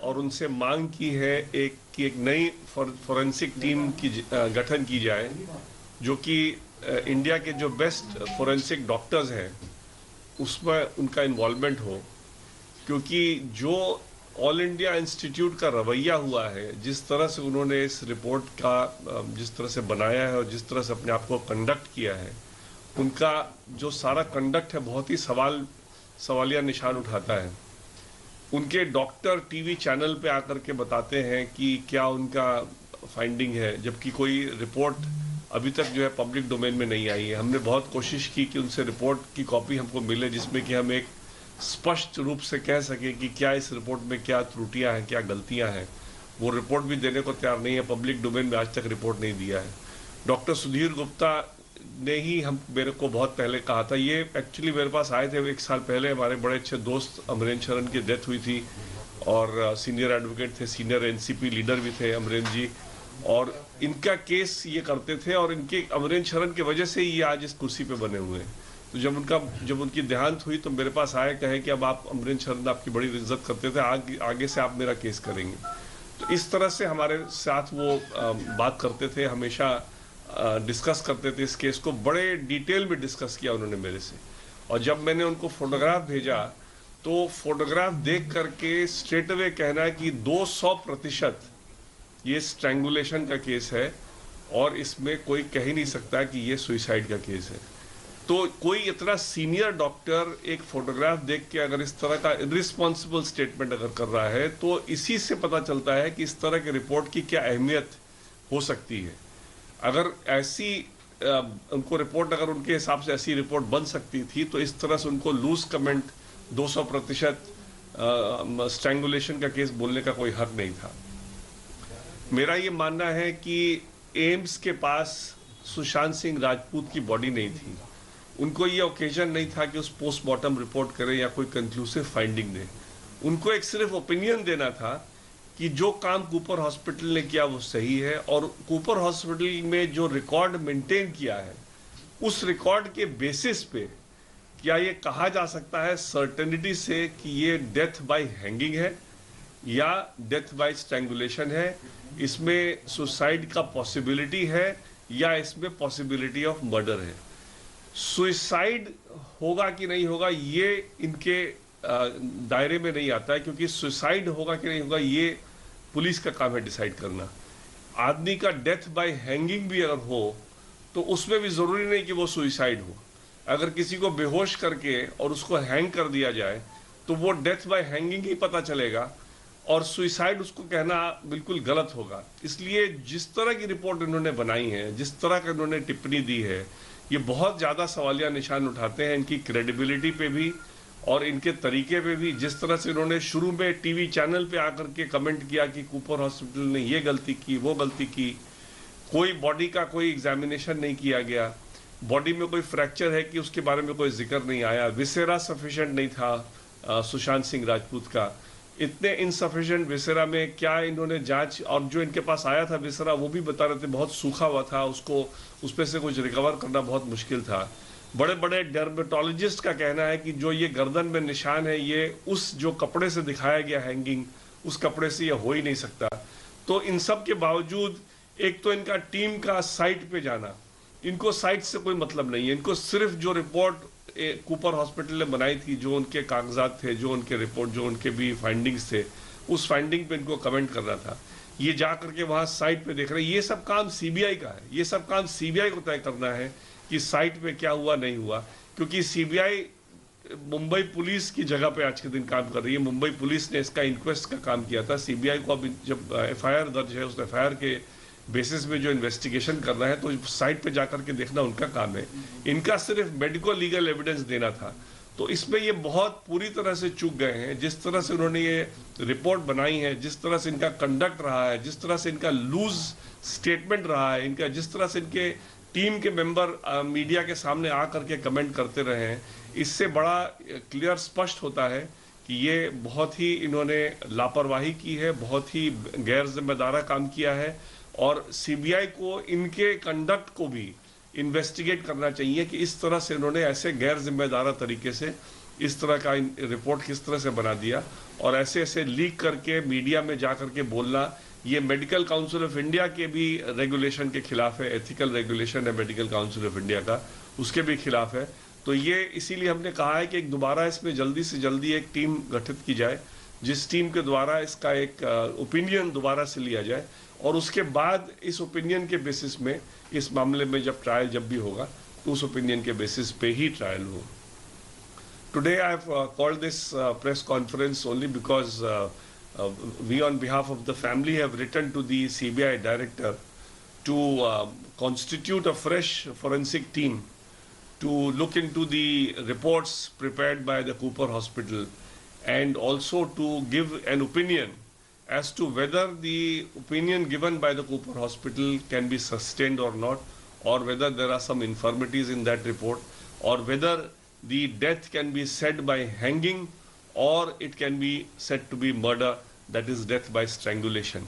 और उनसे मांग की है कि एक नई फोरेंसिक टीम की गठन की जाए, जो कि इंडिया के जो बेस्ट फोरेंसिक डॉक्टर्स हैं उसमें उनका इन्वॉल्वमेंट हो। क्योंकि जो ऑल इंडिया इंस्टीट्यूट का रवैया हुआ है, जिस तरह से उन्होंने इस रिपोर्ट का जिस तरह से बनाया है और जिस तरह से अपने आप को कंडक्ट किया है, उनका जो सारा कंडक्ट है बहुत ही सवालिया निशान उठाता है। उनके डॉक्टर टीवी चैनल पे आकर के बताते हैं कि क्या उनका फाइंडिंग है, जबकि कोई रिपोर्ट अभी तक जो है पब्लिक डोमेन में नहीं आई है। हमने बहुत कोशिश की कि उनसे रिपोर्ट की कॉपी हमको मिले, जिसमें कि हम एक स्पष्ट रूप से कह सके कि क्या इस रिपोर्ट में क्या त्रुटियां हैं, क्या गलतियां हैं। वो रिपोर्ट भी देने को तैयार नहीं है, पब्लिक डोमेन में आज तक रिपोर्ट नहीं दिया है। डॉक्टर सुधीर गुप्ता ने ही मेरे को बहुत पहले कहा था, ये एक्चुअली मेरे पास आए थे 1 साल पहले। हमारे बड़े अच्छे दोस्त अमरेंद्र शरण की डेथ हुई थी और सीनियर एडवोकेट थे, सीनियर एनसीपी लीडर भी थे अमरेंद्र जी, और इनका केस ये करते थे और इनके अमरेंद्र शरण की वजह से ये आज इस कुर्सी पे बने हुए हैं। तो जब उनकी देहांत हुई तो मेरे पास आए, कहे कि अब आप अमरेंद्र शरण आपकी बड़ी इज्जत करते थे, आगे से आप मेरा केस करेंगे। तो इस तरह से हमारे साथ वो बात करते थे, हमेशा डिस्कस करते थे इस केस को, बड़े डिटेल में डिस्कस किया उन्होंने मेरे से। और जब मैंने उनको फोटोग्राफ भेजा तो फोटोग्राफ देख करके स्ट्रेट अवे कहना है कि 200% ये स्ट्रैंगुलेशन का केस है और इसमें कोई कह ही नहीं सकता कि ये सुइसाइड का केस है। तो कोई इतना सीनियर डॉक्टर एक फोटोग्राफ देख के अगर इस तरह का इररिस्पॉन्सिबल स्टेटमेंट अगर कर रहा है, तो इसी से पता चलता है कि इस तरह के रिपोर्ट की क्या अहमियत हो सकती है। अगर ऐसी उनको रिपोर्ट, अगर उनके हिसाब से ऐसी रिपोर्ट बन सकती थी, तो इस तरह से उनको लूज कमेंट 200% स्ट्रैंगुलेशन का केस बोलने का कोई हक नहीं था। मेरा ये मानना है कि एम्स के पास सुशांत सिंह राजपूत की बॉडी नहीं थी। उनको ये ओकेजन नहीं था कि उस पोस्टमार्टम रिपोर्ट करें या कोई कंक्लूसिव फाइंडिंग दें। उनको एक सिर्फ ओपिनियन देना था कि जो काम कूपर हॉस्पिटल ने किया वो सही है, और कूपर हॉस्पिटल में जो रिकॉर्ड मेंटेन किया है उस रिकॉर्ड के बेसिस पे क्या ये कहा जा सकता है सर्टेनिटी से कि ये डेथ बाय हैंगिंग है या डेथ बाय स्ट्रैंगुलेशन है, इसमें सुसाइड का पॉसिबिलिटी है या इसमें पॉसिबिलिटी ऑफ मर्डर है। सुसाइड होगा कि नहीं होगा ये इनके दायरे में नहीं आता है, क्योंकि सुसाइड होगा कि नहीं होगा ये पुलिस का काम है डिसाइड करना। आदमी का डेथ बाय हैंगिंग भी अगर हो तो उसमें भी जरूरी नहीं कि वो सुसाइड हो। अगर किसी को बेहोश करके और उसको हैंग कर दिया जाए तो वो डेथ बाय हैंगिंग ही पता चलेगा, और सुसाइड उसको कहना बिल्कुल गलत होगा। इसलिए जिस तरह की रिपोर्ट इन्होंने बनाई है, जिस तरह का इन्होंने टिप्पणी दी है, ये बहुत ज़्यादा सवालिया निशान उठाते हैं इनकी क्रेडिबिलिटी पे भी और इनके तरीके पे भी। जिस तरह से इन्होंने शुरू में टीवी चैनल पे आकर के कमेंट किया कि कूपर हॉस्पिटल ने ये गलती की, वो गलती की, कोई बॉडी का कोई एग्जामिनेशन नहीं किया गया, बॉडी में कोई फ्रैक्चर है कि उसके बारे में कोई जिक्र नहीं आया, विसेरा सफिशिएंट नहीं था सुशांत सिंह राजपूत का, इतने इनसफिशिएंट विसेरा में क्या इन्होंने जांच, और जो इनके पास आया था विसेरा वो भी बता रहे थे बहुत सूखा हुआ था, उसको उसमें से कुछ रिकवर करना बहुत मुश्किल था। बड़े बड़े डर्मेटोलॉजिस्ट का कहना है कि जो ये गर्दन में निशान है ये उस जो कपड़े से दिखाया गया हैंगिंग, उस कपड़े से ये हो ही नहीं सकता। तो इन सब के बावजूद एक तो इनका टीम का साइट पे जाना, इनको साइट से कोई मतलब नहीं है, इनको सिर्फ जो रिपोर्ट कूपर हॉस्पिटल ने बनाई थी, जो उनके कागजात थे, जो उनके रिपोर्ट, जो उनके भी फाइंडिंग्स थे, उस फाइंडिंग पे इनको कमेंट करना था। ये जा करके वहां साइट पे देख रहे हैं, ये सब काम सीबीआई का है, ये सब काम सीबीआई को तय करना है कि साइट पे क्या हुआ नहीं हुआ, क्योंकि सीबीआई मुंबई पुलिस की जगह पे आज के दिन काम कर रही है। मुंबई पुलिस ने इसका इंक्वेस्ट का काम किया था, सीबीआई को अब जब एफआईआर दर्ज है उस एफआईआर के बेसिस में जो इन्वेस्टिगेशन करना है तो साइट पे जाकर के देखना उनका काम है। इनका सिर्फ मेडिको लीगल एविडेंस देना था। तो इसमें ये बहुत पूरी तरह से चूक गए हैं। जिस तरह से उन्होंने ये रिपोर्ट बनाई है, जिस तरह से इनका कंडक्ट रहा है, जिस तरह से इनका लूज स्टेटमेंट रहा है, इनका जिस तरह से इनके टीम के मेंबर मीडिया के सामने आ करके कमेंट करते रहे हैं, इससे बड़ा क्लियर स्पष्ट होता है कि ये बहुत ही इन्होंने लापरवाही की है, बहुत ही गैर जिम्मेदारा काम किया है, और सीबीआई को इनके कंडक्ट को भी इन्वेस्टिगेट करना चाहिए कि इस तरह से इन्होंने ऐसे गैर जिम्मेदारा तरीके से इस तरह का रिपोर्ट किस तरह से बना दिया और ऐसे ऐसे लीक करके मीडिया में जा करके बोलना, ये मेडिकल काउंसिल ऑफ इंडिया के भी रेगुलेशन के खिलाफ है, एथिकल रेगुलेशन है मेडिकल काउंसिल ऑफ इंडिया का, उसके भी खिलाफ है। तो ये इसीलिए हमने कहा है कि दोबारा इसमें जल्दी से जल्दी एक टीम गठित की जाए, जिस टीम के द्वारा इसका एक ओपिनियन दोबारा से लिया जाए और उसके बाद इस ओपिनियन के बेसिस में इस मामले में जब ट्रायल जब भी होगा तो उस ओपिनियन के बेसिस पे ही ट्रायल हो। Today I have called this press conference only because we on behalf of the family have written to the CBI director to constitute a fresh forensic team to look into the reports prepared by the Cooper Hospital and also to give an opinion as to whether the opinion given by the Cooper Hospital can be sustained or not, or whether there are some infirmities in that report, or whether the death can be said by hanging or it can be said to be murder, that is death by strangulation.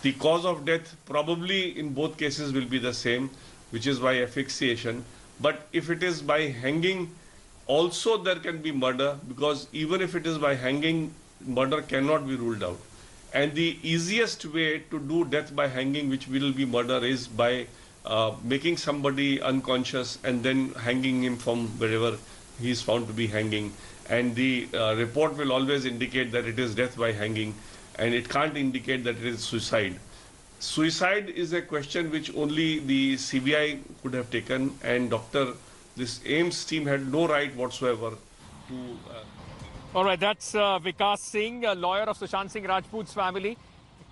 The cause of death probably in both cases will be the same, which is by asphyxiation, but if it is by hanging also there can be murder, because even if it is by hanging, murder cannot be ruled out. And the easiest way to do death by hanging, which will be murder, is by making somebody unconscious and then hanging him from wherever he is found to be hanging. And the report will always indicate that it is death by hanging, and it can't indicate that it is suicide. Suicide is a question which only the CBI could have taken, and this AIMS team had no right whatsoever to... All right, that's Vikas Singh, a lawyer of Sushant Singh Rajput's family,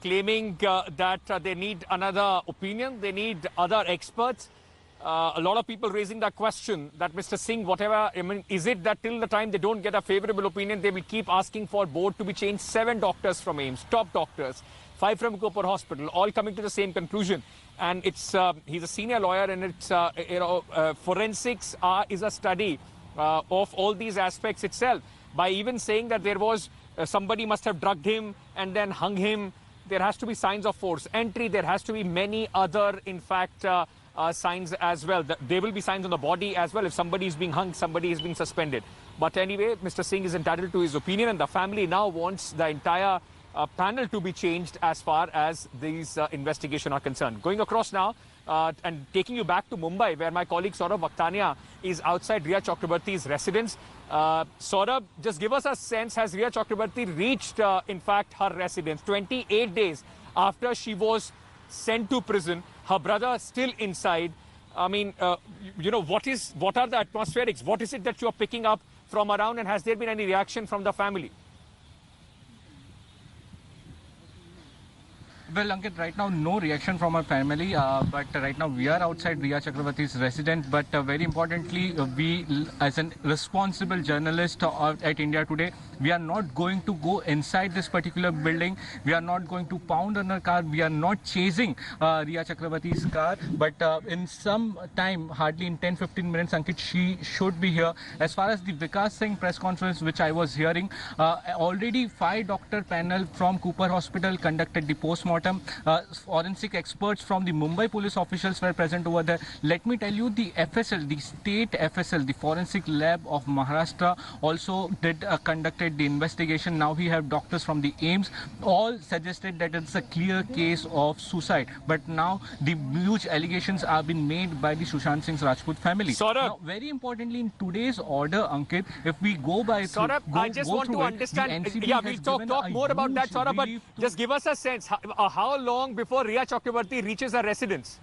claiming that they need another opinion, they need other experts. A lot of people raising the question that Mr. Singh, whatever, I mean, is it that till the time they don't get a favorable opinion, they will keep asking for board to be changed? 7 doctors from AIMS, top doctors, 5 from Cooper Hospital, all coming to the same conclusion. And it's he's a senior lawyer, and it's forensics is a study of all these aspects itself. By even saying that there was somebody must have drugged him and then hung him, there has to be signs of force entry. There has to be many other, in fact, signs as well. There will be signs on the body as well. If somebody is being hung, somebody is being suspended. But anyway, Mr. Singh is entitled to his opinion, and the family now wants the entire panel to be changed as far as these investigations are concerned. Going across now and taking you back to Mumbai, where my colleague Saurabh Vakhtania is outside Riya Chakrabarti's residence. Saurabh, just give us a sense, has Riya Chakrabarti reached, in fact, her residence 28 days after she was sent to prison? Her brother still inside. I mean, you know, what are the atmospherics? What is it that you are picking up from around, and has there been any reaction from the family? Well, Ankit, right now no reaction from our family, but right now we are outside Riya Chakrabarti's residence. But very importantly, we as a responsible journalist at India Today, we are not going to go inside this particular building. We are not going to pound on her car. We are not chasing Riya Chakrabarti's car. But in some time, hardly in 10-15 minutes, Ankit, she should be here. As far as the Vikas Singh press conference, which I was hearing, already 5-doctor panel from Cooper Hospital conducted the postmortem. Forensic experts from the Mumbai police officials were present over there. Let me tell you, the FSL, the state FSL, the forensic lab of Maharashtra, also conducted the investigation. Now we have doctors from the AIMS, all suggested that it's a clear case of suicide. But now the huge allegations have been made by the Sushant Singh Rajput family. Saurabh, now, very importantly, in today's order, Ankit, if we go by... Saurabh, I just want to understand. Yeah, we'll talk more about that, Saurabh, but just give us a sense. How long before Riya Chakrabarti reaches her residence?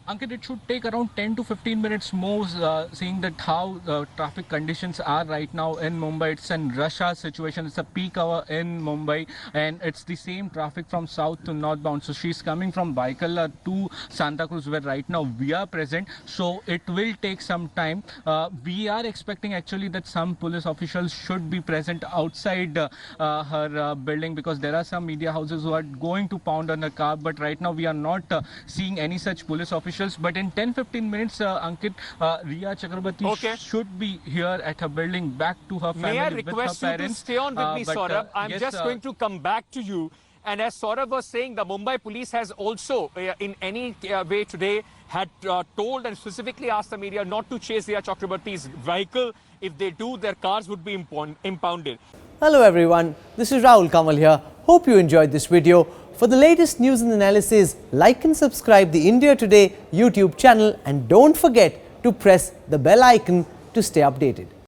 Ankit, it should take around 10 to 15 minutes more, seeing that how traffic conditions are right now in Mumbai. It's a rush hour situation. It's a peak hour in Mumbai, and it's the same traffic from south to northbound. So she's coming from Baikalla to Santa Cruz, where right now we are present. So it will take some time. We are expecting actually that some police officials should be present outside her building, because there are some media houses who are going to pound on her car. But right now we are not seeing any such police officials. But in 10-15 minutes, Ankit, Riya Chakrabarti should be here at her building, back to her family. May I request you to stay on with me, Saurabh? I'm just going to come back to you. And as Saurabh was saying, the Mumbai police has also, in any way today, had told and specifically asked the media not to chase Riya Chakrabarty's vehicle. If they do, their cars would be impounded. Hello everyone, this is Rahul Kamal here. Hope you enjoyed this video. For the latest news and analysis, like and subscribe the India Today YouTube channel and don't forget to press the bell icon to stay updated.